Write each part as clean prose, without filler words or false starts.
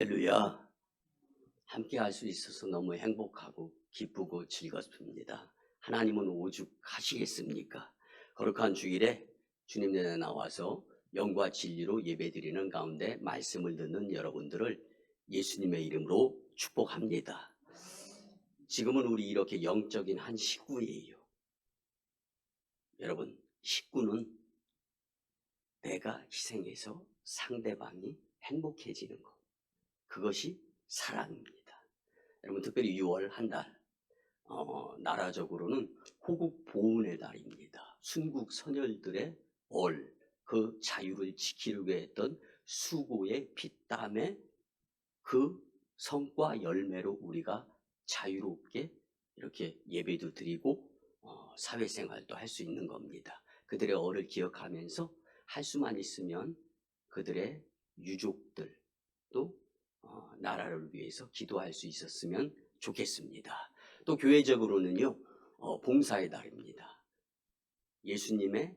할렐루야. 함께 할 수 있어서 너무 행복하고 기쁘고 즐겁습니다. 하나님은 오죽하시겠습니까? 거룩한 주일에 주님 전에 나와서 영과 진리로 예배드리는 가운데 말씀을 듣는 여러분들을 예수님의 이름으로 축복합니다. 지금은 우리 이렇게 영적인 한 식구예요. 여러분, 식구는 내가 희생해서 상대방이 행복해지는 것, 그것이 사랑입니다. 여러분, 특별히 6월 한 달, 나라적으로는 호국 보훈의 달입니다. 순국 선열들의 그 자유를 지키려고 했던 수고의 피땀의 그 성과 열매로 우리가 자유롭게 이렇게 예배도 드리고 사회생활도 할 수 있는 겁니다. 그들의 얼을 기억하면서 할 수만 있으면 그들의 유족들도 나라를 위해서 기도할 수 있었으면 좋겠습니다. 또 교회적으로는요, 봉사의 달입니다. 예수님의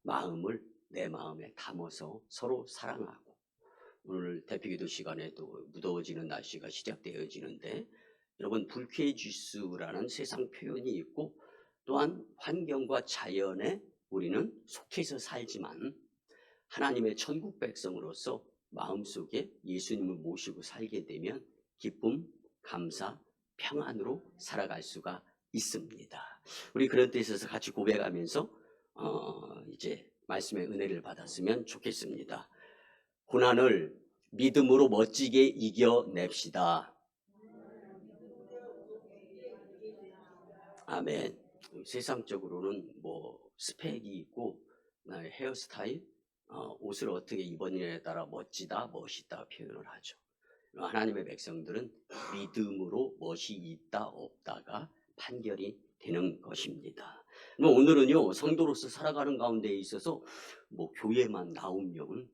마음을 내 마음에 담아서 서로 사랑하고, 오늘 대피기도 시간에도 무더워지는 날씨가 시작되어지는데, 여러분, 불쾌지수라는 세상 표현이 있고, 또한 환경과 자연에 우리는 속해서 살지만 하나님의 천국 백성으로서 마음속에 예수님을 모시고 살게 되면 기쁨, 감사, 평안으로 살아갈 수가 있습니다. 우리 그런 데 있어서 같이 고백하면서 이제 말씀의 은혜를 받았으면 좋겠습니다. 고난을 믿음으로 멋지게 이겨냅시다. 아멘. 세상적으로는 뭐 스펙이 있고 헤어스타일, 옷을 어떻게 입었느냐에 따라 멋지다, 멋있다 표현을 하죠. 하나님의 백성들은 믿음으로 멋이 있다 없다가 판결이 되는 것입니다. 오늘은요, 성도로서 살아가는 가운데 있어서 뭐 교회만 나오면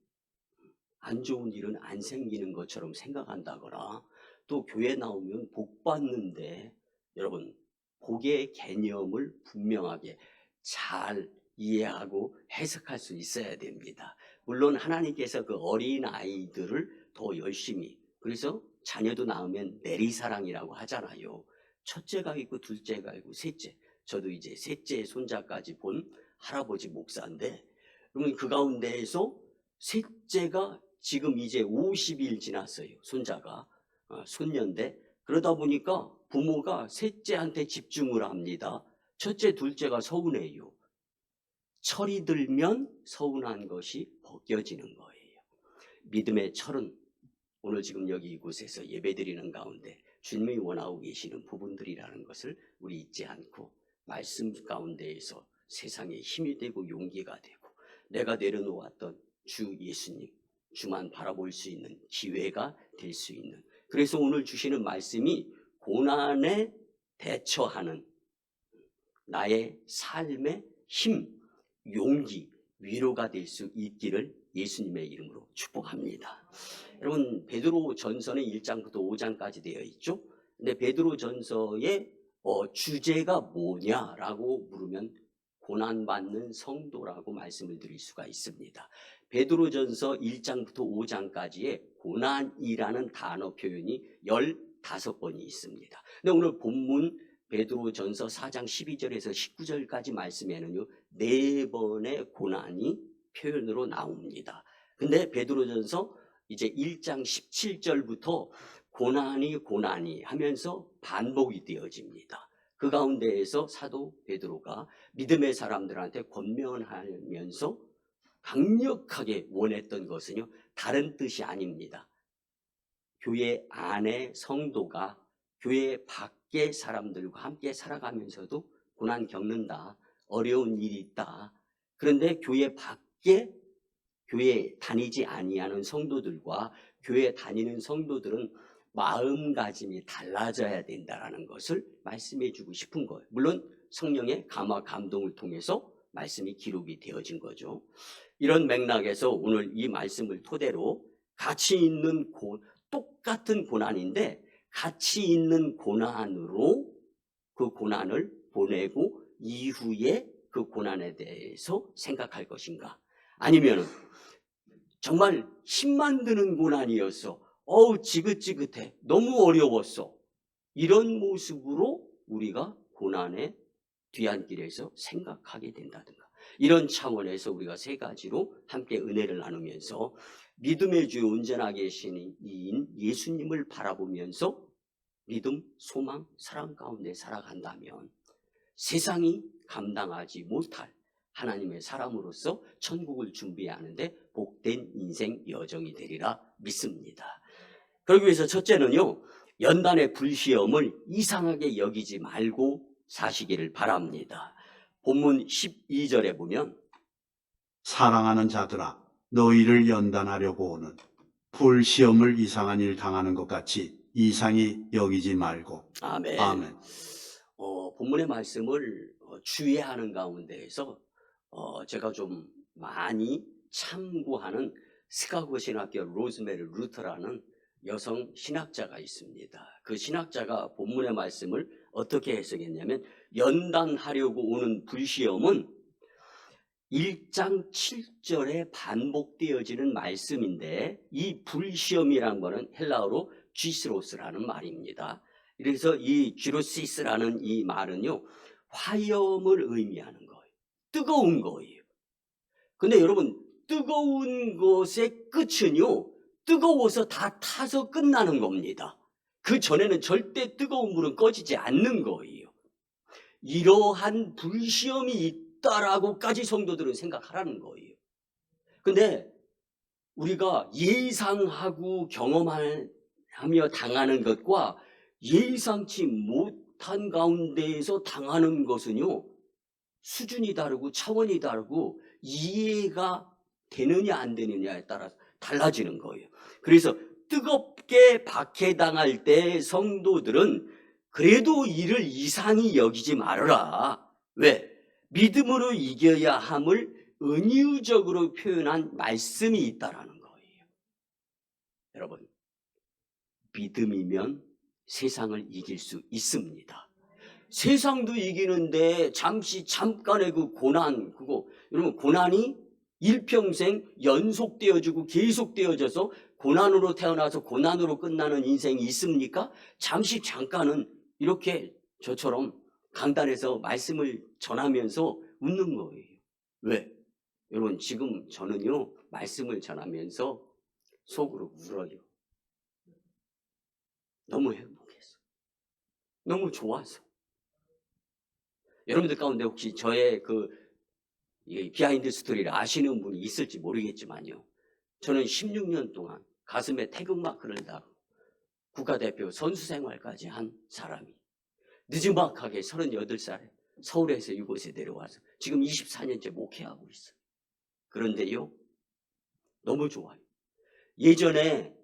안 좋은 일은 안 생기는 것처럼 생각한다거나, 또 교회 나오면 복 받는데, 여러분, 복의 개념을 분명하게 잘 이해하고 해석할 수 있어야 됩니다. 물론 하나님께서 그 어린 아이들을 더 열심히, 그래서 자녀도 낳으면 내리사랑이라고 하잖아요. 첫째가 있고 둘째가 있고 셋째, 저도 이제 셋째 손자까지 본 할아버지 목사인데, 그러면 그 가운데에서 셋째가 지금 이제 50일 지났어요. 손자가 손녀인데, 그러다 보니까 부모가 셋째한테 집중을 합니다. 첫째, 둘째가 서운해요. 철이 들면 서운한 것이 벗겨지는 거예요. 믿음의 철은 오늘 지금 여기 이곳에서 예배드리는 가운데 주님이 원하고 계시는 부분들이라는 것을 우리 잊지 않고, 말씀 가운데에서 세상에 힘이 되고 용기가 되고, 내가 내려놓았던 주 예수님, 주만 바라볼 수 있는 기회가 될 수 있는, 그래서 오늘 주시는 말씀이 고난에 대처하는 나의 삶의 힘, 용기, 위로가 될 수 있기를 예수님의 이름으로 축복합니다. 여러분, 베드로 전서는 1장부터 5장까지 되어 있죠. 근데 베드로 전서의 주제가 뭐냐라고 물으면 고난받는 성도라고 말씀을 드릴 수가 있습니다. 베드로전서 1장부터 5장까지의 고난이라는 단어 표현이 15번이 있습니다. 근데 오늘 본문 베드로전서 4장 12절에서 19절까지 말씀에는요, 4번의 고난이 표현으로 나옵니다. 근데 베드로전서 이제 1장 17절부터 고난이 하면서 반복이 되어집니다. 그 가운데에서 사도 베드로가 믿음의 사람들한테 권면하면서 강력하게 원했던 것은요, 다른 뜻이 아닙니다. 교회 안에 성도가 교회 밖의 사람들과 함께 살아가면서도 고난 겪는다, 어려운 일이 있다. 그런데 교회 밖에 교회 다니지 아니하는 성도들과 교회 다니는 성도들은 마음가짐이 달라져야 된다는 것을 말씀해 주고 싶은 거예요. 물론 성령의 감화 감동을 통해서 말씀이 기록이 되어진 거죠. 이런 맥락에서 오늘 이 말씀을 토대로 같이 있는 똑같은 고난인데 같이 있는 고난으로 그 고난을 보내고 이후에 그 고난에 대해서 생각할 것인가, 아니면 정말 힘만 드는 고난이어서 어우 지긋지긋해, 너무 어려웠어, 이런 모습으로 우리가 고난의 뒤안길에서 생각하게 된다든가, 이런 차원에서 우리가 세 가지로 함께 은혜를 나누면서 믿음의 주 온전하게 계신 이인 예수님을 바라보면서 믿음, 소망, 사랑 가운데 살아간다면 세상이 감당하지 못할 하나님의 사람으로서 천국을 준비하는데 복된 인생 여정이 되리라 믿습니다. 그러기 위해서 첫째는요, 연단의 불시험을 이상하게 여기지 말고 사시기를 바랍니다. 본문 12절에 보면 사랑하는 자들아, 너희를 연단하려고 오는 불시험을 이상한 일 당하는 것 같이 이상히 여기지 말고. 아멘. 아멘. 본문의 말씀을 주의하는 가운데에서 제가 좀 많이 참고하는 시카고 신학교 로즈메리 루터라는 여성 신학자가 있습니다. 그 신학자가 본문의 말씀을 어떻게 해석했냐면, 연단하려고 오는 불시험은 1장 7절에 반복되어지는 말씀인데, 이 불시험이란 거는 헬라어로 쥐스로스라는 말입니다. 그래서 이 쥐로시스라는 이 말은요, 화염을 의미하는 거예요. 뜨거운 거예요. 근데 여러분, 뜨거운 것의 끝은요, 뜨거워서 다 타서 끝나는 겁니다. 그 전에는 절대 뜨거운 물은 꺼지지 않는 거예요. 이러한 불시험이 있다라고까지 성도들은 생각하라는 거예요. 근데 우리가 예상하고 경험하며 당하는 것과 예상치 못한 가운데에서 당하는 것은요, 수준이 다르고 차원이 다르고 이해가 되느냐 안 되느냐에 따라 달라지는 거예요. 그래서 뜨겁게 박해당할 때 성도들은 그래도 이를 이상히 여기지 말아라. 왜? 믿음으로 이겨야 함을 은유적으로 표현한 말씀이 있다라는 거예요. 여러분, 믿음이면 세상을 이길 수 있습니다. 세상도 이기는데 잠깐의 그 고난, 여러분, 고난이 일평생 연속되어지고 계속되어져서 고난으로 태어나서 고난으로 끝나는 인생이 있습니까? 잠깐은 이렇게 저처럼 강단에서 말씀을 전하면서 웃는 거예요. 왜? 여러분, 지금 저는요, 말씀을 전하면서 속으로 울어요. 너무 행복해서, 너무 좋아서. 여러분들 가운데 혹시 저의 그 비하인드 스토리를 아시는 분이 있을지 모르겠지만요, 저는 16년 동안 가슴에 태극마크를 달고 국가대표 선수 생활까지 한 사람이 늦지막하게 38살에 서울에서 이곳에 내려와서 지금 24년째 목회하고 있어요. 그런데요, 너무 좋아요. 예전에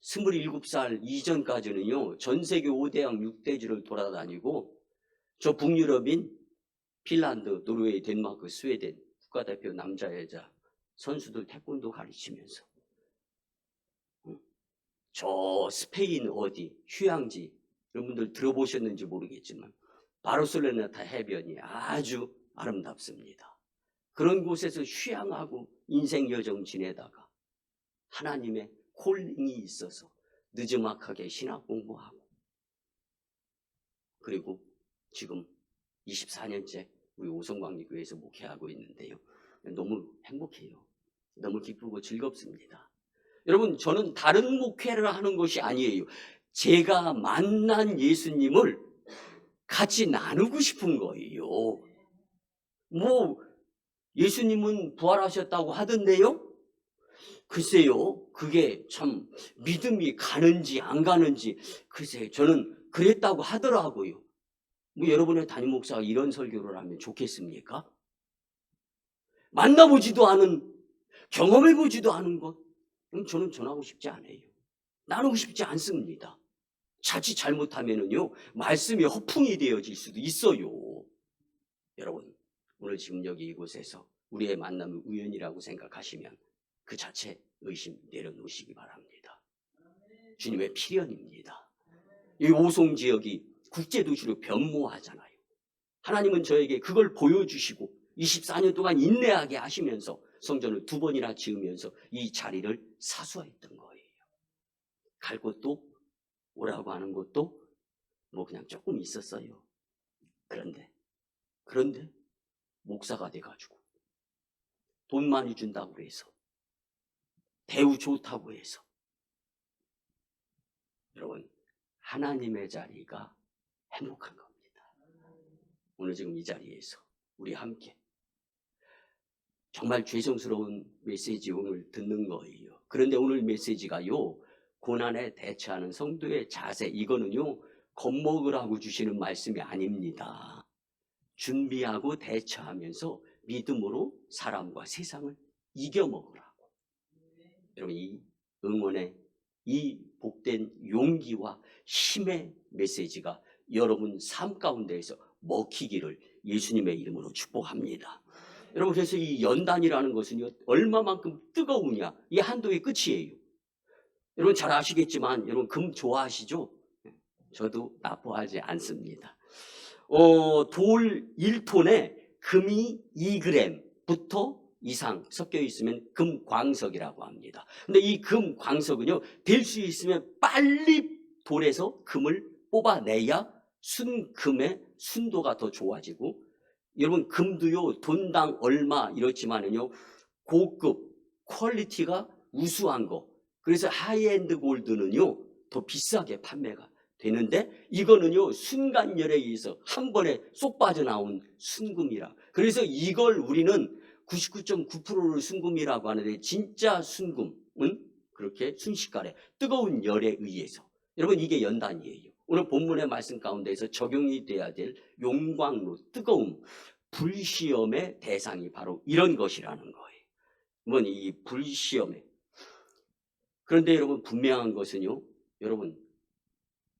27살 이전까지는요, 전세계 5대양 6대주를 돌아다니고 저 북유럽인 핀란드, 노르웨이, 덴마크, 스웨덴 국가대표 남자 여자 선수들 태권도 가르치면서 저 스페인 어디 휴양지, 여러분들 들어보셨는지 모르겠지만 바르셀로나 해변이 아주 아름답습니다. 그런 곳에서 휴양하고 인생 여정 지내다가 하나님의 콜링이 있어서 늦지막하게 신학 공부하고, 그리고 지금 24년째 우리 오성광리교회에서 목회하고 있는데요, 너무 행복해요. 너무 기쁘고 즐겁습니다. 여러분, 저는 다른 목회를 하는 것이 아니에요. 제가 만난 예수님을 같이 나누고 싶은 거예요. 예수님은 부활하셨다고 하던데요? 글쎄요, 그게 참 믿음이 가는지 안 가는지, 글쎄요, 저는 그랬다고 하더라고요. 여러분의 담임 목사가 이런 설교를 하면 좋겠습니까? 만나보지도 않은, 경험해보지도 않은 것, 그럼 저는 전하고 싶지 않아요. 나누고 싶지 않습니다. 자칫 잘못하면은요, 말씀이 허풍이 되어질 수도 있어요. 여러분, 오늘 지금 여기 이곳에서 우리의 만남은 우연이라고 생각하시면 그 자체 의심 내려놓으시기 바랍니다. 주님의 필연입니다. 이 오송 지역이 국제도시로 변모하잖아요. 하나님은 저에게 그걸 보여주시고 24년 동안 인내하게 하시면서 성전을 2번이나 지으면서 이 자리를 사수했던 거예요. 갈 곳도 오라고 하는 곳도 뭐 그냥 조금 있었어요. 그런데 목사가 돼가지고 돈 많이 준다고 해서 대우 좋다고 해서 여러분 하나님의 자리가 행복한 겁니다. 오늘 지금 이 자리에서 우리 함께 정말 죄송스러운 메시지 오늘 듣는 거예요. 그런데 오늘 메시지가요, 고난에 대처하는 성도의 자세, 이거는요 겁먹으라고 주시는 말씀이 아닙니다. 준비하고 대처하면서 믿음으로 사람과 세상을 이겨먹으라고. 여러분 이 응원의 이 복된 용기와 힘의 메시지가 여러분 삶 가운데에서 먹히기를 예수님의 이름으로 축복합니다. 여러분 그래서 이 연단이라는 것은요 얼마만큼 뜨거우냐, 이 한도의 끝이에요. 여러분 잘 아시겠지만 여러분 금 좋아하시죠? 저도 나빠하지 않습니다. 돌 1톤에 금이 2g부터 이상 섞여 있으면 금광석이라고 합니다. 근데 이 금광석은요 될 수 있으면 빨리 돌에서 금을 뽑아내야 순금의 순도가 더 좋아지고, 여러분 금도요 돈당 얼마 이렇지만은요 고급 퀄리티가 우수한 거, 그래서 하이엔드 골드는요 더 비싸게 판매가 되는데, 이거는요 순간열에 의해서 한 번에 쏙 빠져나온 순금이라, 그래서 이걸 우리는 99.9%를 순금이라고 하는데, 진짜 순금은 그렇게 순식간에 뜨거운 열에 의해서, 여러분 이게 연단이에요. 오늘 본문의 말씀 가운데서 적용이 돼야 될 용광로, 뜨거움, 불시험의 대상이 바로 이런 것이라는 거예요. 뭔 이 불시험에. 그런데 여러분 분명한 것은요, 여러분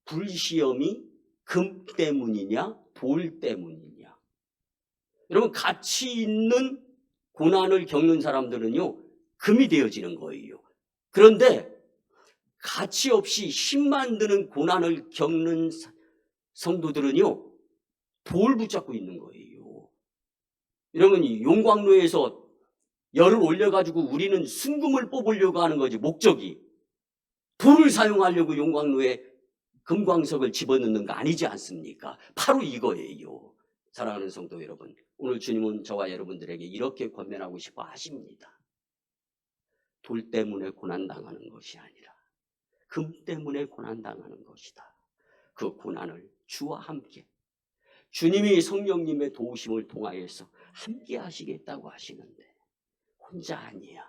불시험이 금 때문이냐 돌 때문이냐. 여러분 가치 있는 고난을 겪는 사람들은요 금이 되어지는 거예요. 그런데 가치 없이 힘만 드는 고난을 겪는 성도들은요 돌 붙잡고 있는 거예요. 여러분 이 용광로에서 열을 올려가지고 우리는 순금을 뽑으려고 하는 거지, 목적이 돌을 사용하려고 용광로에 금광석을 집어넣는 거 아니지 않습니까? 바로 이거예요. 사랑하는 성도 여러분, 오늘 주님은 저와 여러분들에게 이렇게 권면하고 싶어 하십니다. 돌 때문에 고난당하는 것이 아니라 금 때문에 고난당하는 것이다. 그 고난을 주와 함께, 주님이 성령님의 도우심을 통하여서 함께 하시겠다고 하시는데 혼자 아니야.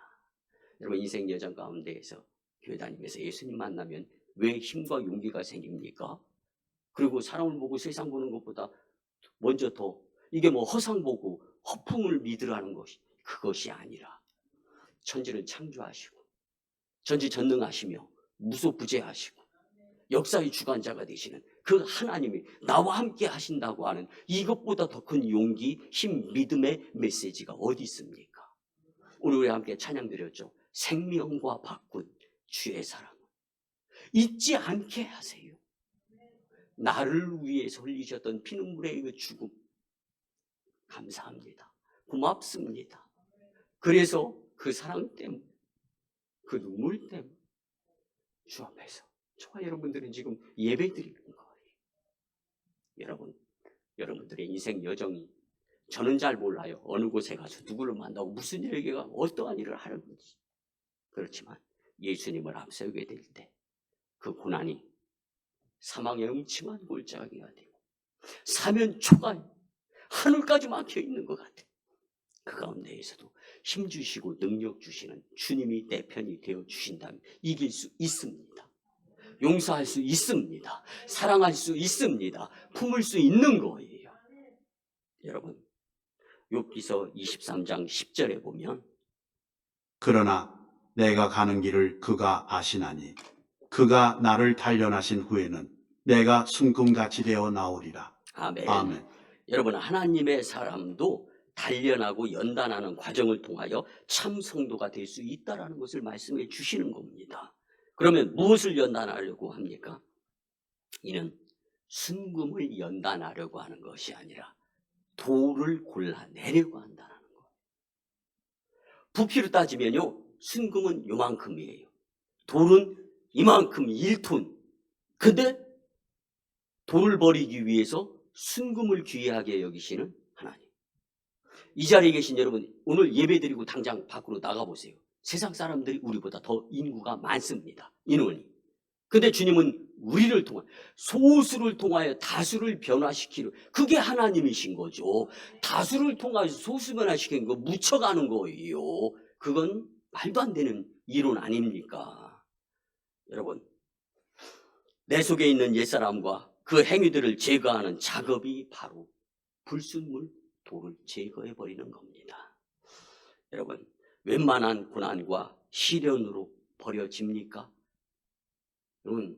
여러분 인생 여정 가운데에서 교회 다니면서 예수님 만나면 왜 힘과 용기가 생깁니까? 그리고 사람을 보고 세상 보는 것보다 먼저 더 이게 뭐 허상 보고 허풍을 믿으라는 것이, 그것이 아니라 천지를 창조하시고 전지전능하시며 무소부재하시고 역사의 주관자가 되시는 그 하나님이 나와 함께 하신다고 하는 이것보다 더 큰 용기, 힘, 믿음의 메시지가 어디 있습니까? 오늘 우리 함께 찬양 드렸죠. 생명과 바꾼 주의 사랑 잊지 않게 하세요. 나를 위해서 흘리셨던 피눈물의 그 죽음 감사합니다. 고맙습니다. 그래서 그 사랑 때문에, 그 눈물 때문에 주 앞에서 저와 여러분들은 지금 예배 드리는 거예요. 여러분들의 인생 여정이, 저는 잘 몰라요. 어느 곳에 가서 누구를 만나고 무슨 일에가 어떠한 일을 하는지. 그렇지만 예수님을 앞세우게 될 때 그 고난이 사망의 음침한 골짜기가 되고 사면 초가 하늘까지 막혀 있는 것 같아요. 그 가운데에서도 힘 주시고 능력 주시는 주님이 내 편이 되어 주신다면 이길 수 있습니다. 용서할 수 있습니다. 사랑할 수 있습니다. 품을 수 있는 거예요. 여러분 욥기서 23장 10절에 보면, 그러나 내가 가는 길을 그가 아시나니 그가 나를 단련하신 후에는 내가 순금같이 되어 나오리라. 아멘. 아멘. 여러분 하나님의 사람도 단련하고 연단하는 과정을 통하여 참 성도가 될 수 있다는 것을 말씀해 주시는 겁니다. 그러면 무엇을 연단하려고 합니까? 이는 순금을 연단하려고 하는 것이 아니라 돌을 골라내려고 한다는 거예요. 부피로 따지면요 순금은 요만큼이에요. 돌은 이만큼 1톤. 근데 돈을 벌이기 위해서 순금을 귀하게 여기시는 하나님. 이 자리에 계신 여러분, 오늘 예배드리고 당장 밖으로 나가보세요. 세상 사람들이 우리보다 더 인구가 많습니다. 인원이. 근데 주님은 우리를 통하여, 소수를 통하여 다수를 변화시키는, 그게 하나님이신 거죠. 다수를 통하여 소수 변화시키는 거 묻혀가는 거예요. 그건 말도 안 되는 이론 아닙니까? 여러분, 내 속에 있는 옛사람과 그 행위들을 제거하는 작업이 바로 불순물, 돌을 제거해버리는 겁니다. 여러분, 웬만한 고난과 시련으로 버려집니까? 여러분,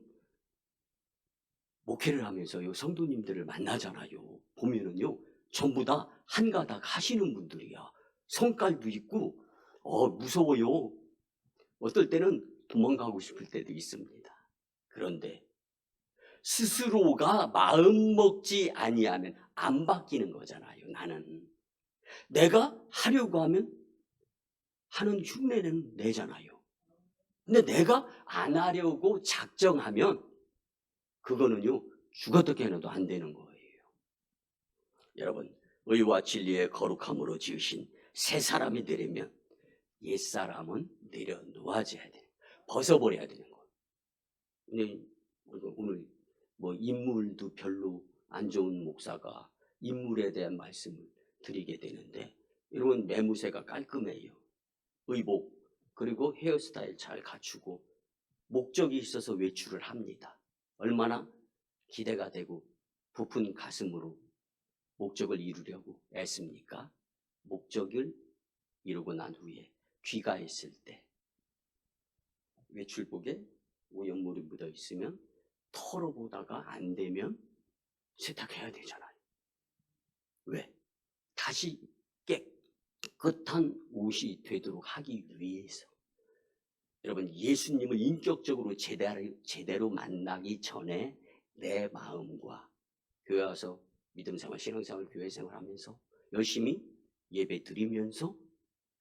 목회를 하면서요, 성도님들을 만나잖아요. 보면은요, 전부 다 한가닥 하시는 분들이야. 성깔도 있고, 무서워요. 어떨 때는 도망가고 싶을 때도 있습니다. 그런데 스스로가 마음 먹지 아니하면 안 바뀌는 거잖아요. 나는 내가 하려고 하면 하는 흉내는 내잖아요. 근데 내가 안 하려고 작정하면 그거는요, 죽어도 깨어나도 안 되는 거예요. 여러분, 의와 진리의 거룩함으로 지으신 새 사람이 되려면 옛사람은 내려놓아져야 돼요. 벗어버려야 되는 거예요. 근데 오늘 인물도 별로 안 좋은 목사가 인물에 대한 말씀을 드리게 되는데, 여러분, 매무새가 깔끔해요. 의복, 그리고 헤어스타일 잘 갖추고 목적이 있어서 외출을 합니다. 얼마나 기대가 되고 부푼 가슴으로 목적을 이루려고 애씁니까? 목적을 이루고 난 후에 귀가했을 때 외출복에 오염물이 묻어 있으면 털어보다가 안 되면 세탁해야 되잖아요. 왜? 다시 깨끗한 옷이 되도록 하기 위해서. 여러분, 예수님을 인격적으로 제대로 만나기 전에 내 마음과 교회 와서 믿음생활, 신앙생활, 교회생활 하면서 열심히 예배 드리면서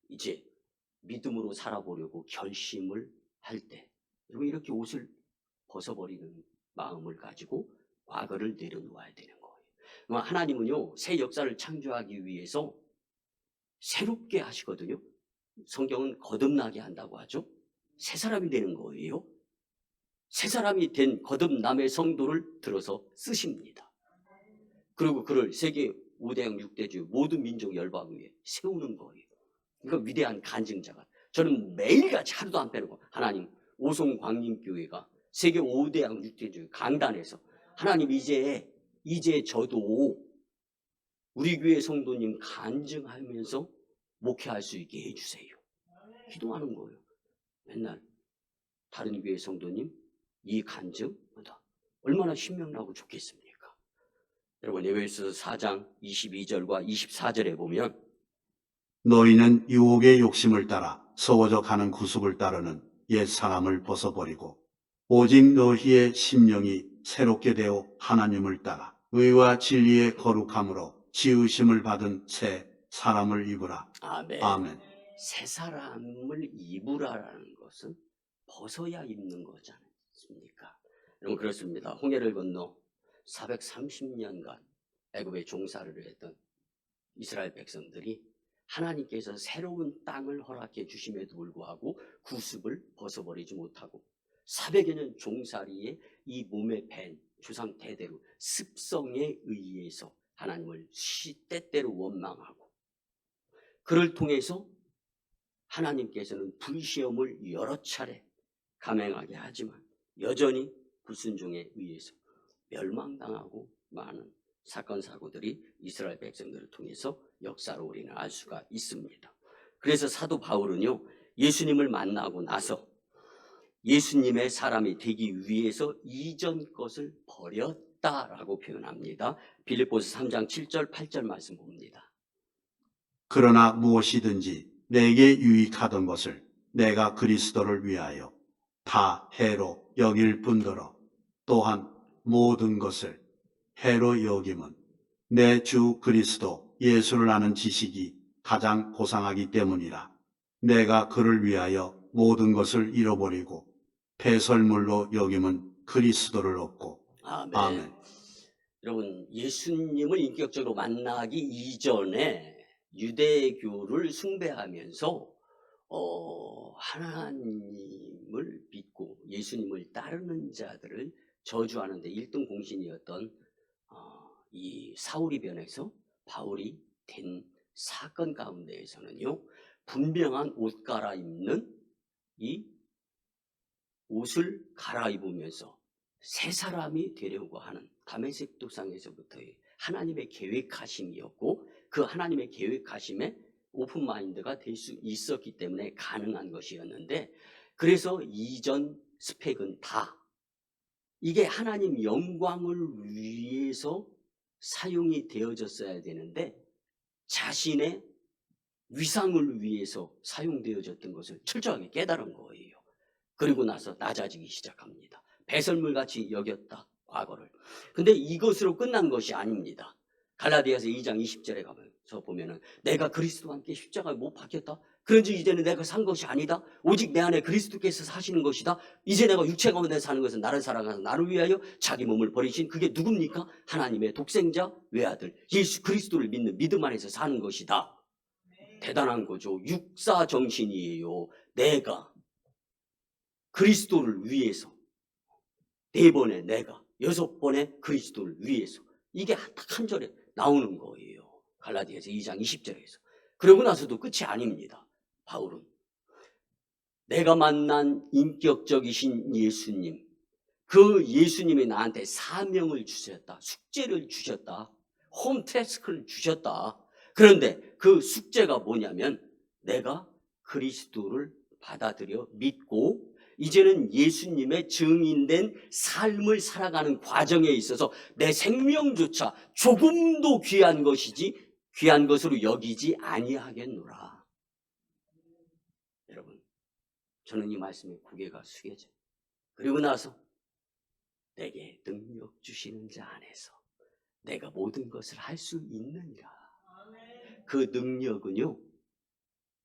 이제 믿음으로 살아보려고 결심을 할 때, 여러분, 이렇게 옷을 벗어버리는 마음을 가지고 과거를 내려놓아야 되는 거예요. 하나님은요, 새 역사를 창조하기 위해서 새롭게 하시거든요. 성경은 거듭나게 한다고 하죠. 새 사람이 되는 거예요. 새 사람이 된 거듭남의 성도를 들어서 쓰십니다. 그리고 그를 세계 5대양 6대주 모든 민족 열방 위에 세우는 거예요. 그러니까 위대한 간증자가, 저는 매일같이 하루도 안 빼는 거, 하나님, 오송광림교회가 세계 5대양 6대주 강단에서 하나님, 이제 저도 우리 교회 성도님 간증하면서 목회할 수 있게 해주세요. 기도하는 거예요. 맨날 다른 교회 성도님 이 간증 얼마나 신명나고 좋겠습니까? 여러분, 에베소서 4장 22절과 24절에 보면 너희는 유혹의 욕심을 따라 서워져 가는 구습을 따르는 옛 사람을 벗어버리고 오직 너희의 심령이 새롭게 되어 하나님을 따라 의와 진리의 거룩함으로 지으심을 받은 새 사람을 입으라. 아멘. 아멘. 새 사람을 입으라라는 것은 벗어야 입는 거지 않습니까? 여러분, 그렇습니다. 홍해를 건너 430년간 애굽에 종살이를 했던 이스라엘 백성들이 하나님께서 새로운 땅을 허락해 주심에도 불구하고 구습을 벗어버리지 못하고 400여 년 종살이에 이 몸에 밴 조상 대대로 습성에 의해서 하나님을 때때로 원망하고, 그를 통해서 하나님께서는 불시험을 여러 차례 감행하게 하지만 여전히 불순종에 의해서 멸망당하고 많은 사건 사고들이 이스라엘 백성들을 통해서 역사로 우리는 알 수가 있습니다. 그래서 사도 바울은요, 예수님을 만나고 나서 예수님의 사람이 되기 위해서 이전 것을 버렸다라고 표현합니다. 빌립보서 3장 7절 8절 말씀 봅니다. 그러나 무엇이든지 내게 유익하던 것을 내가 그리스도를 위하여 다 해로 여길 뿐더러 또한 모든 것을 해로 여김은 내 주 그리스도 예수를 아는 지식이 가장 고상하기 때문이라. 내가 그를 위하여 모든 것을 잃어버리고 배설물로 여김은 그리스도를 얻고. 아멘. 아멘. 여러분, 예수님을 인격적으로 만나기 이전에 유대교를 숭배하면서 하나님을 믿고 예수님을 따르는 자들을 저주하는데 1등 공신이었던 이 사울이 변해서 바울이 된 사건 가운데에서는요, 분명한 옷 갈아입는 이 옷을 갈아입으면서 새 사람이 되려고 하는 다메섹 도상에서부터의 하나님의 계획하심이었고, 그 하나님의 계획하심에 오픈마인드가 될 수 있었기 때문에 가능한 것이었는데, 그래서 이전 스펙은 다 이게 하나님 영광을 위해서 사용이 되어졌어야 되는데 자신의 위상을 위해서 사용되어졌던 것을 철저하게 깨달은 거예요. 그리고 나서 낮아지기 시작합니다. 배설물같이 여겼다, 과거를. 근데 이것으로 끝난 것이 아닙니다. 갈라디아서 2장 20절에 가면서 보면은 내가 그리스도와 함께 십자가에 못 박혔다. 그런즉 이제는 내가 산 것이 아니다. 오직 내 안에 그리스도께서 사시는 것이다. 이제 내가 육체 가운데 사는 것은 나를 사랑하는 나를 위하여 자기 몸을 버리신 그게 누굽니까? 하나님의 독생자 외아들 예수 그리스도를 믿는 믿음 안에서 사는 것이다. 대단한 거죠. 육사 정신이에요. 내가 그리스도를 위해서 4번의 내가 6번의 그리스도를 위해서 이게 딱 한 절에 나오는 거예요. 갈라디아서 2장 20절에서. 그러고 나서도 끝이 아닙니다. 바울은 내가 만난 인격적이신 예수님, 그 예수님이 나한테 사명을 주셨다. 숙제를 주셨다. 홈태스크를 주셨다. 그런데 그 숙제가 뭐냐면 내가 그리스도를 받아들여 믿고 이제는 예수님의 증인된 삶을 살아가는 과정에 있어서 내 생명조차 조금도 귀한 것이지 귀한 것으로 여기지 아니하겠노라. 여러분, 저는 이 말씀에 고개가 숙여져요. 그리고 나서 내게 능력 주시는 자 안에서 내가 모든 것을 할 수 있느니라. 그 능력은요,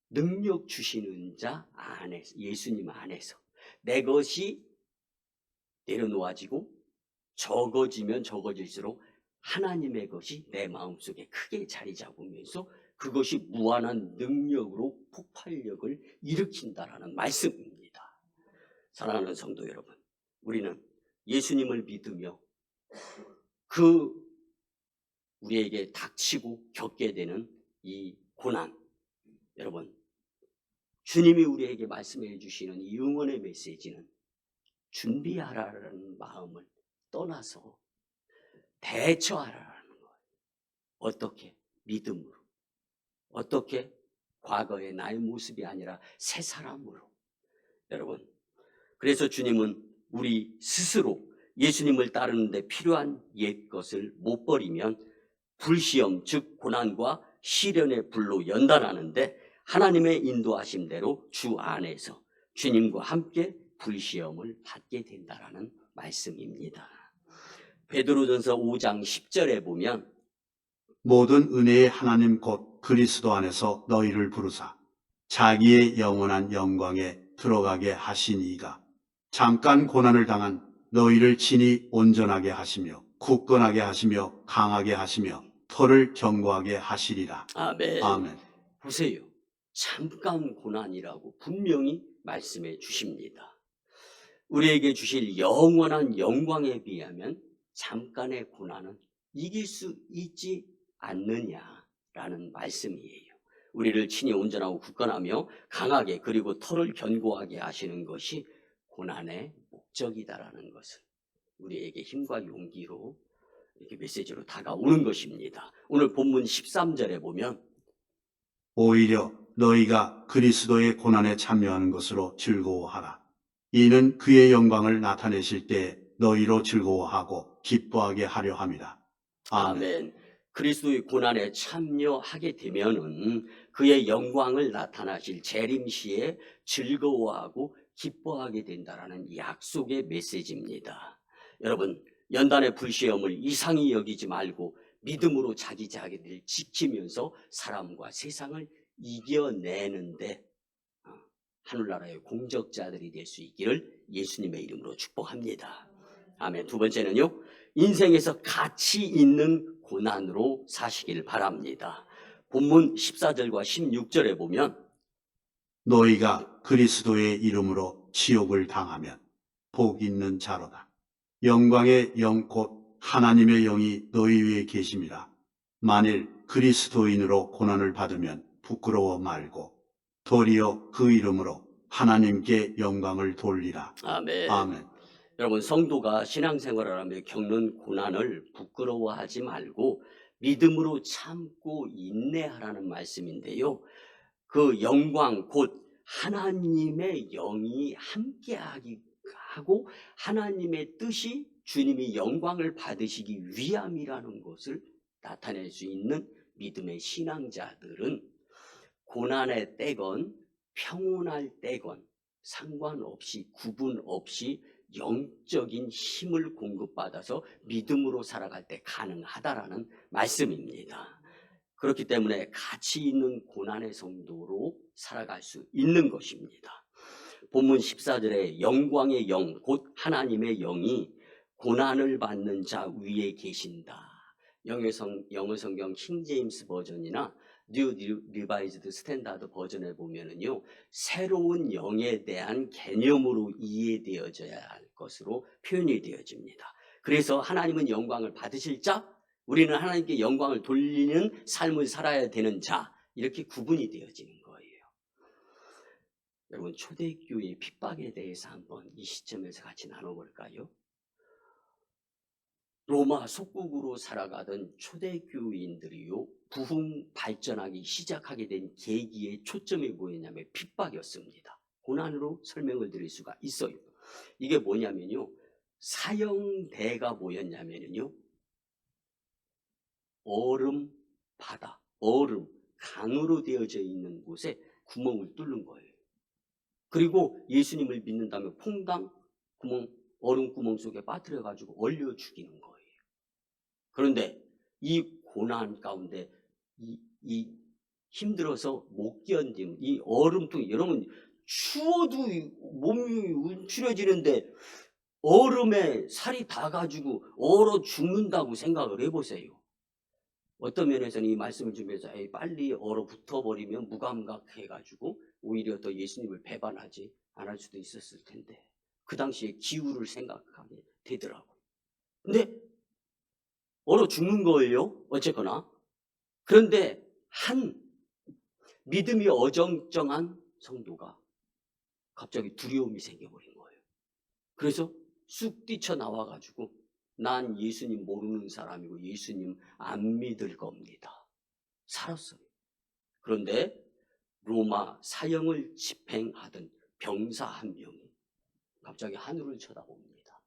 능력 주시는 자 안에서, 예수님 안에서 내 것이 내려놓아지고 적어지면 적어질수록 하나님의 것이 내 마음속에 크게 자리 잡으면서 그것이 무한한 능력으로 폭발력을 일으킨다라는 말씀입니다. 사랑하는 성도 여러분, 우리는 예수님을 믿으며 그 우리에게 닥치고 겪게 되는 이 고난, 여러분, 주님이 우리에게 말씀해 주시는 이 응원의 메시지는 준비하라는 마음을 떠나서 대처하라는 거예요. 어떻게? 믿음으로. 어떻게? 과거의 나의 모습이 아니라 새 사람으로. 여러분, 그래서 주님은 우리 스스로 예수님을 따르는데 필요한 옛 것을 못 버리면 불시험, 즉 고난과 시련의 불로 연단하는데 하나님의 인도하심대로 주 안에서 주님과 함께 불시험을 받게 된다라는 말씀입니다. 베드로전서 5장 10절에 보면 모든 은혜의 하나님 곧 그리스도 안에서 너희를 부르사 자기의 영원한 영광에 들어가게 하신 이가 잠깐 고난을 당한 너희를 친히 온전하게 하시며 굳건하게 하시며 강하게 하시며 터를 견고하게 하시리라. 아멘. 아멘. 보세요. 잠깐 고난이라고 분명히 말씀해 주십니다. 우리에게 주실 영원한 영광에 비하면 잠깐의 고난은 이길 수 있지 않느냐라는 말씀이에요. 우리를 친히 온전하고 굳건하며 강하게 그리고 터를 견고하게 하시는 것이 고난의 목적이다라는 것을 우리에게 힘과 용기로 이렇게 메시지로 다가오는 것입니다. 오늘 본문 13절에 보면 오히려 너희가 그리스도의 고난에 참여하는 것으로 즐거워하라. 이는 그의 영광을 나타내실 때 너희로 즐거워하고 기뻐하게 하려 함이라. 아멘. 아멘. 그리스도의 고난에 참여하게 되면은 그의 영광을 나타나실 재림시에 즐거워하고 기뻐하게 된다라는 약속의 메시지입니다. 여러분, 연단의 불시험을 이상히 여기지 말고 믿음으로 자기 자기를 지키면서 사람과 세상을 이겨내는데 하늘나라의 공적자들이 될 수 있기를 예수님의 이름으로 축복합니다. 아멘. 두 번째는요, 인생에서 가치 있는 고난으로 사시길 바랍니다. 본문 14절과 16절에 보면 너희가 그리스도의 이름으로 지옥을 당하면 복 있는 자로다. 영광의 영 곧 하나님의 영이 너희 위에 계심이라. 만일 그리스도인으로 고난을 받으면 부끄러워 말고 도리어 그 이름으로 하나님께 영광을 돌리라. 아멘. 아멘. 여러분, 성도가 신앙생활을 하며 겪는 고난을 부끄러워하지 말고 믿음으로 참고 인내하라는 말씀인데요. 그 영광 곧 하나님의 영이 함께하기 하고 하나님의 뜻이 주님이 영광을 받으시기 위함이라는 것을 나타낼 수 있는 믿음의 신앙자들은 고난의 때건 평온할 때건 상관없이 구분 없이 영적인 힘을 공급받아서 믿음으로 살아갈 때 가능하다라는 말씀입니다. 그렇기 때문에 가치 있는 고난의 성도로 살아갈 수 있는 것입니다. 본문 14절에 영광의 영, 곧 하나님의 영이 고난을 받는 자 위에 계신다. 영어 성경 킹 제임스 버전이나 뉴 리바이즈드 스탠다드 버전에 보면은요, 새로운 영에 대한 개념으로 이해되어져야 할 것으로 표현이 되어집니다. 그래서 하나님은 영광을 받으실 자, 우리는 하나님께 영광을 돌리는 삶을 살아야 되는 자, 이렇게 구분이 되어지는 거예요. 여러분, 초대교회 핍박에 대해서 한번 이 시점에서 같이 나눠볼까요? 로마 속국으로 살아가던 초대교인들이요, 부흥 발전하기 시작하게 된 계기의 초점이 뭐였냐면 핍박이었습니다. 고난으로 설명을 드릴 수가 있어요. 이게 뭐냐면요, 사형대가 뭐였냐면요, 얼음 바다, 얼음, 강으로 되어져 있는 곳에 구멍을 뚫는 거예요. 그리고 예수님을 믿는다면 퐁당 구멍, 얼음 구멍 속에 빠뜨려가지고 얼려 죽이는 거예요. 그런데 이 고난 가운데 이 힘들어서 못 견디는 이 얼음통이, 여러분 추워도 몸이 움츠려지는데 얼음에 살이 닿아가지고 얼어 죽는다고 생각을 해보세요. 어떤 면에서는 이 말씀을 주면서 빨리 얼어붙어버리면 무감각해가지고 오히려 더 예수님을 배반하지 않을 수도 있었을 텐데 그 당시에 기후를 생각하게 되더라고요. 근데 얼어 죽는 거예요. 어쨌거나. 그런데 한 믿음이 어정쩡한 성도가 갑자기 두려움이 생겨버린 거예요. 그래서 쑥 뛰쳐나와가지고 난 예수님 모르는 사람이고 예수님 안 믿을 겁니다. 살았어요. 그런데 로마 사형을 집행하던 병사 한 명이 갑자기 하늘을 쳐다봅니다.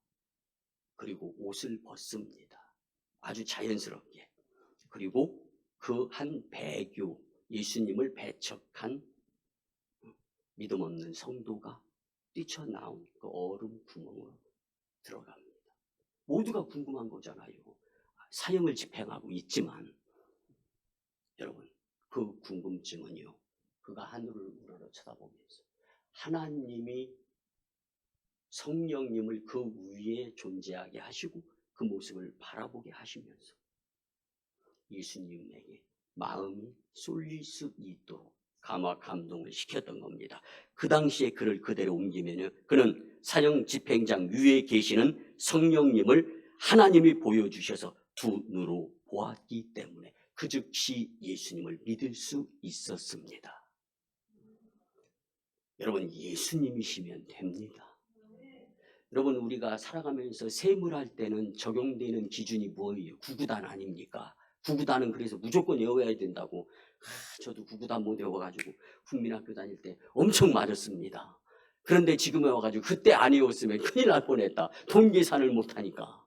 그리고 옷을 벗습니다. 아주 자연스럽게. 그리고 그 한 배교, 예수님을 배척한 믿음 없는 성도가 뛰쳐나온 그 얼음 구멍으로 들어갑니다. 모두가 궁금한 거잖아요. 사형을 집행하고 있지만 여러분, 그 궁금증은요, 그가 하늘을 우러러 쳐다보면서 하나님이 성령님을 그 위에 존재하게 하시고 그 모습을 바라보게 하시면서 예수님에게 마음이 쏠릴 수 있도록 감동을 시켰던 겁니다. 그 당시에 그를 그대로 옮기면요, 그는 사형 집행장 위에 계시는 성령님을 하나님이 보여주셔서 두 눈으로 보았기 때문에 그 즉시 예수님을 믿을 수 있었습니다. 여러분, 예수님이시면 됩니다. 여러분, 우리가 살아가면서 세물할 때는 적용되는 기준이 뭐예요? 구구단 아닙니까? 구구단은 그래서 무조건 외워야 된다고. 저도 구구단 못 외워가지고 국민학교 다닐 때 엄청 맞았습니다. 그런데 지금에 와가지고 그때 안 외웠으면 큰일 날 뻔했다. 돈 계산을 못하니까.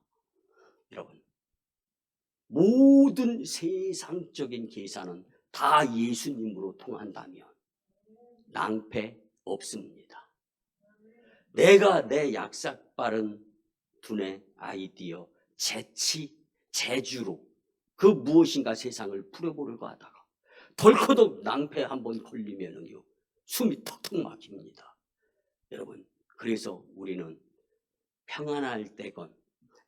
여러분, 모든 세상적인 계산은 다 예수님으로 통한다면 낭패 없습니다. 내가 내 약삭빠른 두뇌, 아이디어, 재치, 재주로 그 무엇인가 세상을 풀어보려고 하다가 덜커덕 낭패 한번 걸리면은요, 숨이 턱턱 막힙니다. 여러분, 그래서 우리는 평안할 때건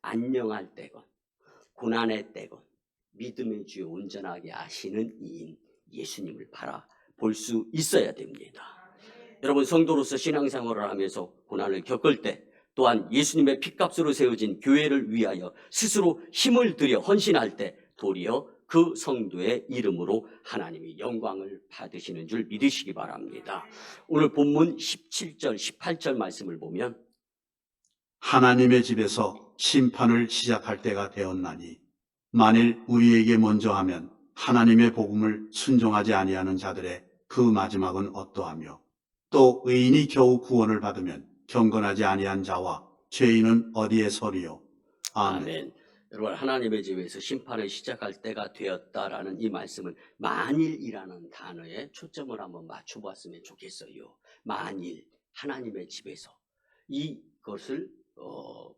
안녕할 때건 고난의 때건 믿음의 주에 온전하게 아시는 이인 예수님을 바라볼 수 있어야 됩니다. 여러분, 성도로서 신앙생활을 하면서 고난을 겪을 때 또한 예수님의 피값으로 세워진 교회를 위하여 스스로 힘을 들여 헌신할 때 도리어 그 성도의 이름으로 하나님이 영광을 받으시는 줄 믿으시기 바랍니다. 오늘 본문 17절 18절 말씀을 보면 하나님의 집에서 심판을 시작할 때가 되었나니 만일 우리에게 먼저 하면 하나님의 복음을 순종하지 아니하는 자들의 그 마지막은 어떠하며 또 의인이 겨우 구원을 받으면 경건하지 아니한 자와 죄인은 어디에 서리요. 아멘. 아멘. 여러분, 하나님의 집에서 심판을 시작할 때가 되었다라는 이 말씀은 만일이라는 단어에 초점을 한번 맞춰봤으면 좋겠어요. 만일 하나님의 집에서 이것을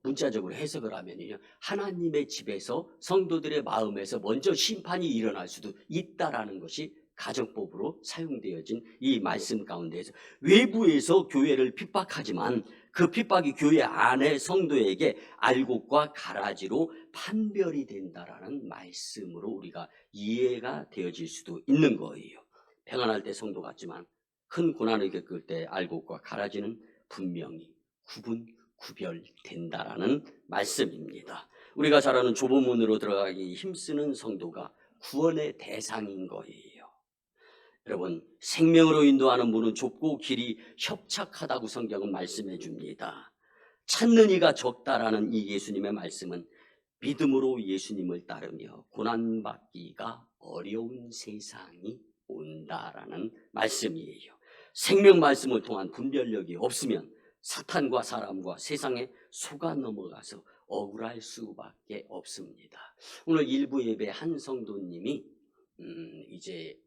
문자적으로 해석을 하면요, 하나님의 집에서 성도들의 마음에서 먼저 심판이 일어날 수도 있다라는 것이 가정법으로 사용되어진 이 말씀 가운데에서 외부에서 교회를 핍박하지만 그 핍박이 교회 안에 성도에게 알곡과 가라지로 판별이 된다라는 말씀으로 우리가 이해가 되어질 수도 있는 거예요. 평안할 때 성도 같지만 큰 고난을 겪을 때 알곡과 가라지는 분명히 구별된다라는 말씀입니다. 우리가 잘 아는 좁은 문으로 들어가기 힘쓰는 성도가 구원의 대상인 거예요. 여러분, 생명으로 인도하는 문은 좁고 길이 협착하다고 성경은 말씀해 줍니다. 찾는 이가 적다라는 이 예수님의 말씀은 믿음으로 예수님을 따르며 고난받기가 어려운 세상이 온다라는 말씀이에요. 생명 말씀을 통한 분별력이 없으면 사탄과 사람과 세상에 속아 넘어가서 억울할 수밖에 없습니다. 오늘 일부 예배 한 성도님이 이제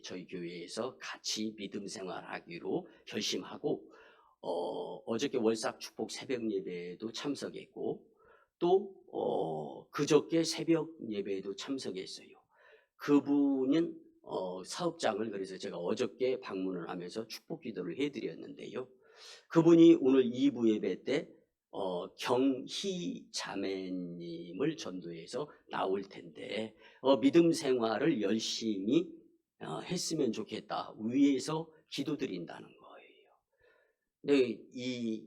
저희 교회에서 같이 믿음 생활하기로 결심하고 어저께 월삭 축복 새벽 예배에도 참석했고 또 그저께 새벽 예배에도 참석했어요. 그분은 사업장을, 그래서 제가 어저께 방문을 하면서 축복 기도를 해드렸는데요. 그분이 오늘 2부 예배 때 경희 자매님을 전도해서 나올 텐데 믿음 생활을 열심히 했으면 좋겠다, 위에서 기도드린다는 거예요. 근데 이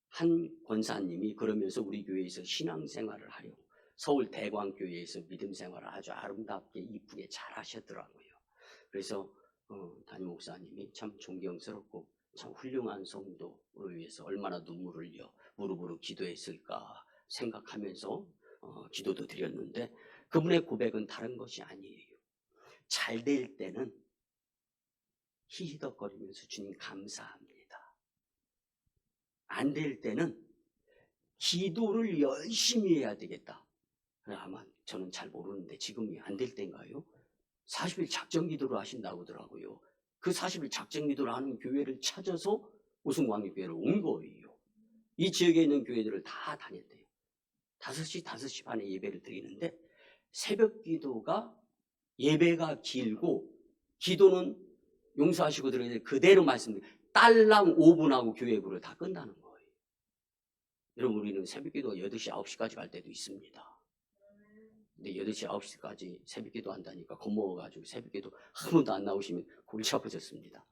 한 권사님이 그러면서 우리 교회에서 신앙생활을 하려고 서울 대광교회에서 믿음 생활을 아주 아름답게 이쁘게 잘 하셨더라고요. 그래서 담임 목사님이 참 존경스럽고 참 훌륭한 성도를 위해서 얼마나 눈물을 흘려 무릎으로 기도했을까 생각하면서 기도도 드렸는데, 그분의 고백은 다른 것이 아니에요. 잘 될 때는 히히덕거리면서 주님 감사합니다. 안 될 때는 기도를 열심히 해야 되겠다. 아마 저는 잘 모르는데 지금이 안 될 때인가요? 40일 작정 기도를 하신다고 하더라고요. 그 40일 작정 기도를 하는 교회를 찾아서 우승광역교회를 온 거예요. 이 지역에 있는 교회들을 다 다녔대요. 5시 반에 예배를 드리는데 새벽 기도가 예배가 길고 기도는 용서하시고 들으는데 그대로 말씀드려요. 딸랑 5분하고 교회부를 다 끝나는 거예요. 여러분, 우리는 새벽 기도가 8시, 9시까지 갈 때도 있습니다. 근데 8시, 9시까지 새벽 기도 한다니까 겁먹어가지고 새벽 기도 한 번도 안 나오시면 골치 아프셨습니다.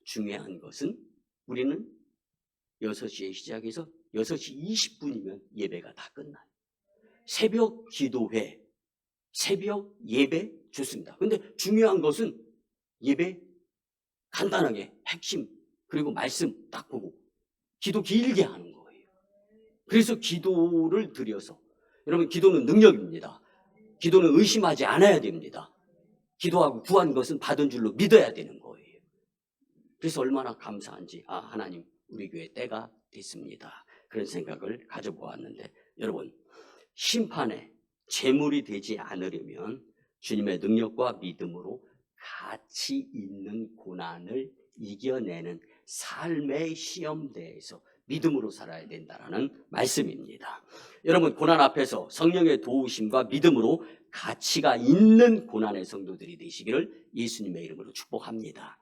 중요한 것은 우리는 6시에 시작해서 6시 20분이면 예배가 다 끝나요. 새벽 기도회, 새벽 예배 좋습니다. 근데 중요한 것은 예배 간단하게 핵심 그리고 말씀 딱 보고 기도 길게 하는 거예요. 그래서 기도를 드려서, 여러분, 기도는 능력입니다. 기도는 의심하지 않아야 됩니다. 기도하고 구한 것은 받은 줄로 믿어야 되는 거예요. 그래서 얼마나 감사한지, 하나님, 우리 교회 때가 됐습니다, 그런 생각을 가져보았는데, 여러분, 심판에 제물이 되지 않으려면 주님의 능력과 믿음으로 가치 있는 고난을 이겨내는 삶의 시험대에서 믿음으로 살아야 된다는 말씀입니다. 여러분, 고난 앞에서 성령의 도우심과 믿음으로 가치가 있는 고난의 성도들이 되시기를 예수님의 이름으로 축복합니다.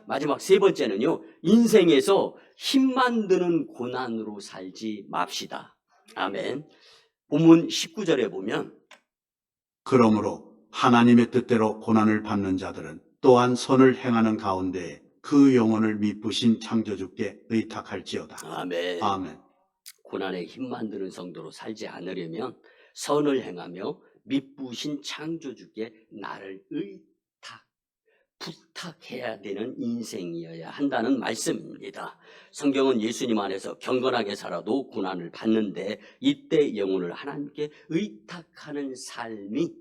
마지막 세 번째는요, 인생에서 힘만 드는 고난으로 살지 맙시다. 아멘. 본문 19절에 보면 그러므로 하나님의 뜻대로 고난을 받는 자들은 또한 선을 행하는 가운데 그 영혼을 미쁘신 창조주께 의탁할지어다. 아멘. 아멘. 고난에 힘만 드는 성도로 살지 않으려면 선을 행하며 미쁘신 창조주께 나를 부탁해야 되는 인생이어야 한다는 말씀입니다. 성경은 예수님 안에서 경건하게 살아도 고난을 받는데 이때 영혼을 하나님께 의탁하는 삶이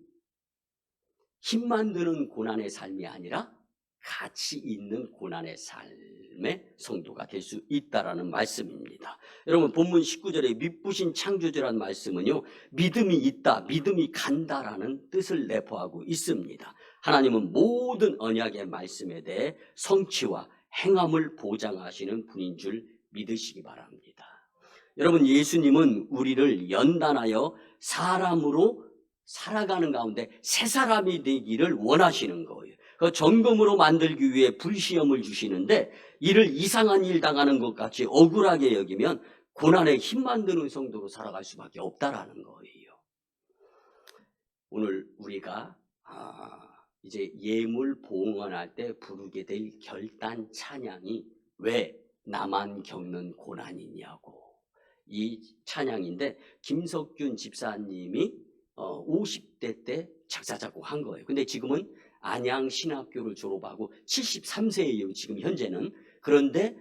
힘만 드는 고난의 삶이 아니라 가치 있는 고난의 삶의 성도가 될 수 있다라는 말씀입니다. 여러분, 본문 19절에 미쁘신 창조주라는 말씀은요, 믿음이 있다, 믿음이 간다라는 뜻을 내포하고 있습니다. 하나님은 모든 언약의 말씀에 대해 성취와 행함을 보장하시는 분인 줄 믿으시기 바랍니다. 여러분, 예수님은 우리를 연단하여 사람으로 살아가는 가운데 새 사람이 되기를 원하시는 거예요. 그 점검으로 만들기 위해 불시험을 주시는데 이를 이상한 일 당하는 것 같이 억울하게 여기면 고난에 힘만 드는 성도로 살아갈 수밖에 없다라는 거예요. 오늘 우리가 이제 예물 봉헌할 때 부르게 될 결단 찬양이 왜 나만 겪는 고난이냐고, 이 찬양인데 김석균 집사님이 50대 때 작사 작곡한 거예요. 근데 지금은 안양신학교를 졸업하고 73세예요. 지금 현재는. 그런데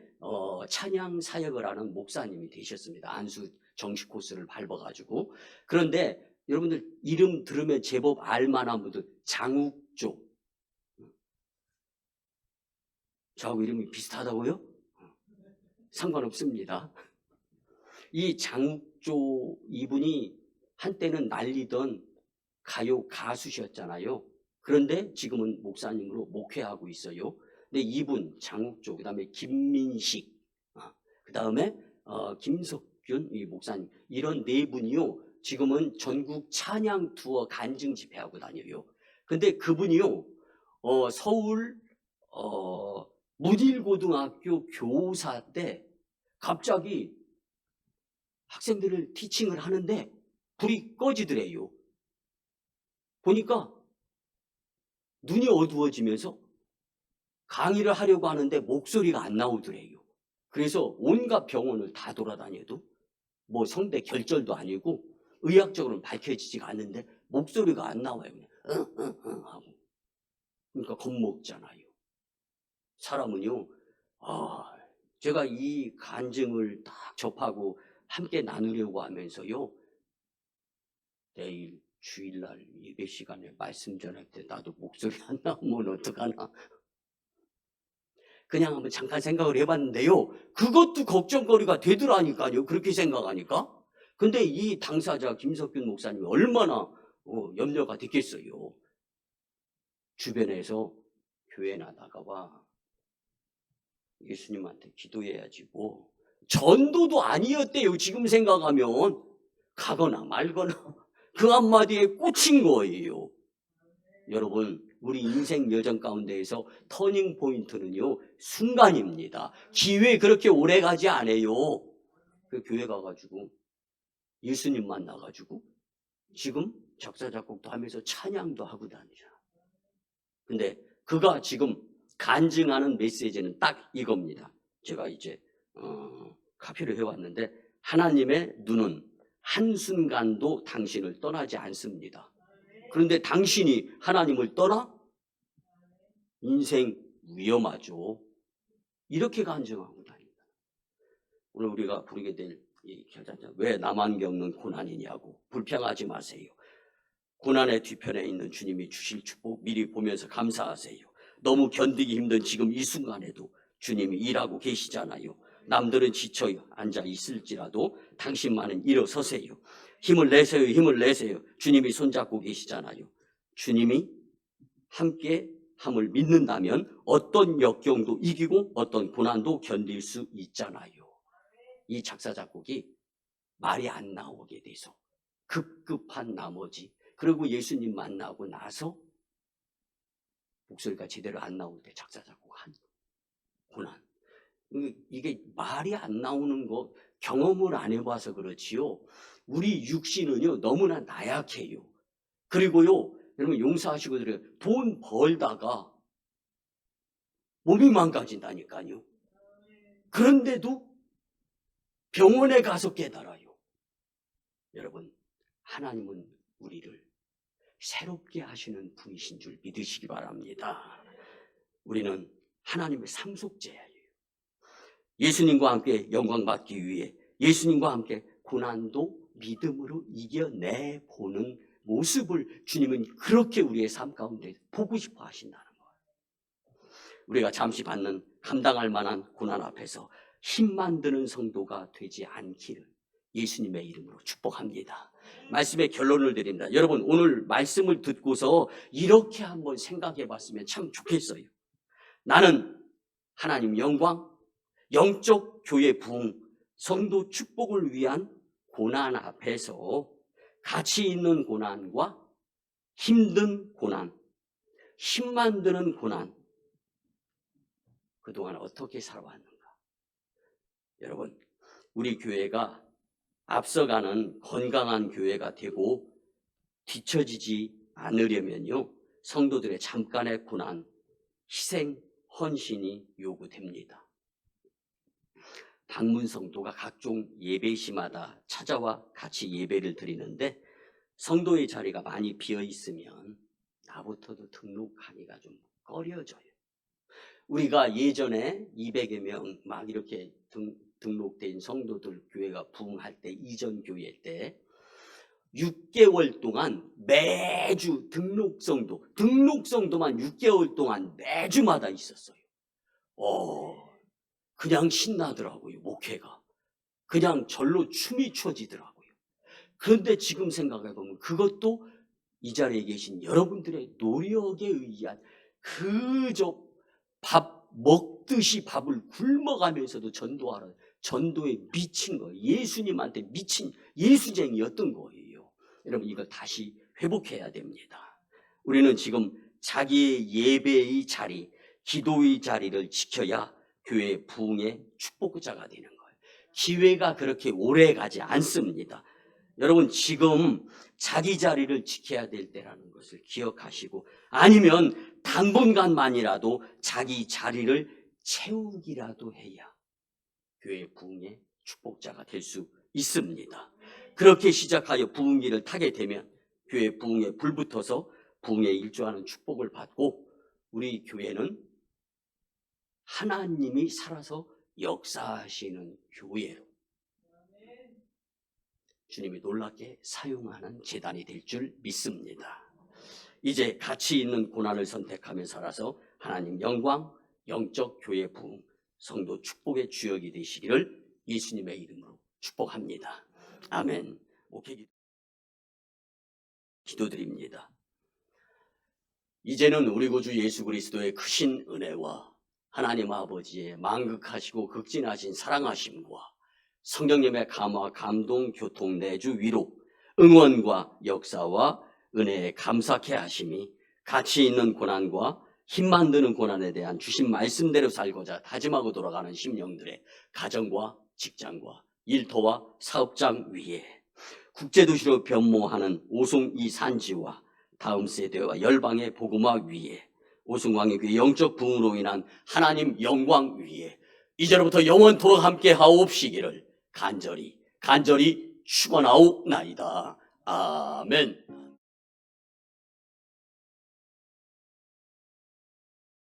찬양 사역을 하는 목사님이 되셨습니다. 안수 정식 코스를 밟아가지고. 그런데 여러분들 이름 들으면 제법 알만한 분들, 장욱조. 저하고 이름이 비슷하다고요? 상관없습니다. 이 장욱조 이분이 한때는 날리던 가요 가수셨잖아요. 그런데 지금은 목사님으로 목회하고 있어요. 근데 이분 장욱조, 그 다음에 김민식, 그 다음에 김석균 이 목사님, 이런 네 분이요, 지금은 전국 찬양 투어 간증 집회하고 다녀요. 근데 그분이요, 서울 문일고등학교 교사 때 갑자기 학생들을 티칭을 하는데 불이 꺼지더래요. 보니까 눈이 어두워지면서 강의를 하려고 하는데 목소리가 안 나오더래요. 그래서 온갖 병원을 다 돌아다녀도 뭐 성대 결절도 아니고 의학적으로는 밝혀지지가 않는데 목소리가 안 나와요. 그냥 하고. 그러니까 겁먹잖아요. 사람은요, 제가 이 간증을 딱 접하고 함께 나누려고 하면서요, 내일 주일날 예배 시간에 말씀 전할 때 나도 목소리 안 나오면 어떡하나. 그냥 한번 잠깐 생각을 해봤는데요, 그것도 걱정거리가 되더라니까요. 그렇게 생각하니까. 근데 이 당사자 김석균 목사님이 얼마나 염려가 됐겠어요. 주변에서 교회나 나가봐, 예수님한테 기도해야지 뭐. 전도도 아니었대요. 지금 생각하면. 가거나 말거나 그 한마디에 꽂힌 거예요. 여러분, 우리 인생 여정 가운데에서 터닝 포인트는요, 순간입니다. 기회 그렇게 오래 가지 않아요. 그 교회 가가지고 예수님 만나가지고 지금 작사 작곡도 하면서 찬양도 하고 다니잖아. 근데 그가 지금 간증하는 메시지는 딱 이겁니다. 제가 이제 카피를 해왔는데, 하나님의 눈은 한순간도 당신을 떠나지 않습니다. 그런데 당신이 하나님을 떠나? 인생 위험하죠. 이렇게 간증하고 다닙니다. 오늘 우리가 부르게 될 이 결단자, 왜 나만 겪는 고난이냐고 불평하지 마세요. 고난의 뒤편에 있는 주님이 주실 축복 미리 보면서 감사하세요. 너무 견디기 힘든 지금 이 순간에도 주님이 일하고 계시잖아요. 남들은 지쳐 앉아 있을지라도 당신만은 일어서세요. 힘을 내세요. 힘을 내세요. 주님이 손잡고 계시잖아요. 주님이 함께 함을 믿는다면 어떤 역경도 이기고 어떤 고난도 견딜 수 있잖아요. 이 작사 작곡이 말이 안 나오게 돼서 급급한 나머지, 그리고 예수님 만나고 나서 목소리가 제대로 안 나올 때 작사 작곡한. 고난. 이게 말이 안 나오는 거 경험을 안 해봐서 그렇지요. 우리 육신은요 너무나 나약해요. 그리고요 여러분 용서하시고 드려요. 돈 벌다가 몸이 망가진다니까요. 그런데도 병원에 가서 깨달아요. 여러분 하나님은 우리를 새롭게 하시는 분이신 줄 믿으시기 바랍니다. 우리는 하나님의 상속자예요. 예수님과 함께 영광받기 위해 예수님과 함께 고난도 믿음으로 이겨내보는 모습을 주님은 그렇게 우리의 삶 가운데 보고 싶어 하신다는 거예요. 우리가 잠시 받는 감당할 만한 고난 앞에서 힘만 드는 성도가 되지 않기를 예수님의 이름으로 축복합니다. 말씀의 결론을 드립니다. 여러분 오늘 말씀을 듣고서 이렇게 한번 생각해 봤으면 참 좋겠어요. 나는 하나님 영광, 영적 교회 부흥, 성도 축복을 위한 고난 앞에서 가치 있는 고난과 힘든 고난, 힘만 드는 고난, 그동안 어떻게 살아왔는가? 여러분, 우리 교회가 앞서가는 건강한 교회가 되고 뒤처지지 않으려면요, 성도들의 잠깐의 고난, 희생, 헌신이 요구됩니다. 방문 성도가 각종 예배 시마다 찾아와 같이 예배를 드리는데 성도의 자리가 많이 비어 있으면 나부터도 등록하기가 좀 꺼려져요. 우리가 예전에 200여 명 막 이렇게 등록된 성도들 교회가 부흥할 때 이전 교회 때 6개월 동안 매주 등록성도만 6개월 동안 매주마다 있었어요. 그냥 신나더라고요. 목회가 그냥 절로 춤이 춰지더라고요. 그런데 지금 생각해보면 그것도 이 자리에 계신 여러분들의 노력에 의한 그저 밥 먹듯이 밥을 굶어가면서도 전도하는 전도에 미친 거예요. 예수님한테 미친 예수쟁이였던 거예요. 여러분 이걸 다시 회복해야 됩니다. 우리는 지금 자기의 예배의 자리, 기도의 자리를 지켜야 교회 부흥의 축복자가 되는 거예요. 기회가 그렇게 오래 가지 않습니다. 여러분 지금 자기 자리를 지켜야 될 때라는 것을 기억하시고 아니면 당분간만이라도 자기 자리를 채우기라도 해야 교회 부흥의 축복자가 될 수 있습니다. 그렇게 시작하여 부흥기를 타게 되면 교회 부흥에 불붙어서 부흥에 일조하는 축복을 받고 우리 교회는 하나님이 살아서 역사하시는 교회로 주님이 놀랍게 사용하는 제단이 될 줄 믿습니다. 이제 가치 있는 고난을 선택하며 살아서 하나님 영광, 영적 교회 부흥, 성도 축복의 주역이 되시기를 예수님의 이름으로 축복합니다. 아멘. 오케이. 기도드립니다. 이제는 우리 구주 예수 그리스도의 크신 은혜와 하나님 아버지의 만극하시고 극진하신 사랑하심과 성령님의 감화, 감동, 교통, 내주, 위로, 응원과 역사와 은혜에 감사케 하심이 가치 있는 고난과 힘만 드는 고난에 대한 주신 말씀대로 살고자 다짐하고 돌아가는 심령들의 가정과 직장과 일터와 사업장 위에 국제도시로 변모하는 오송 이 산지와 다음 세대와 열방의 복음화 위에 오송광의 교회 영적 부흥으로 인한 하나님 영광 위에 이제로부터 영원토록 함께 하옵시기를 간절히 축원하옵나이다. 아멘.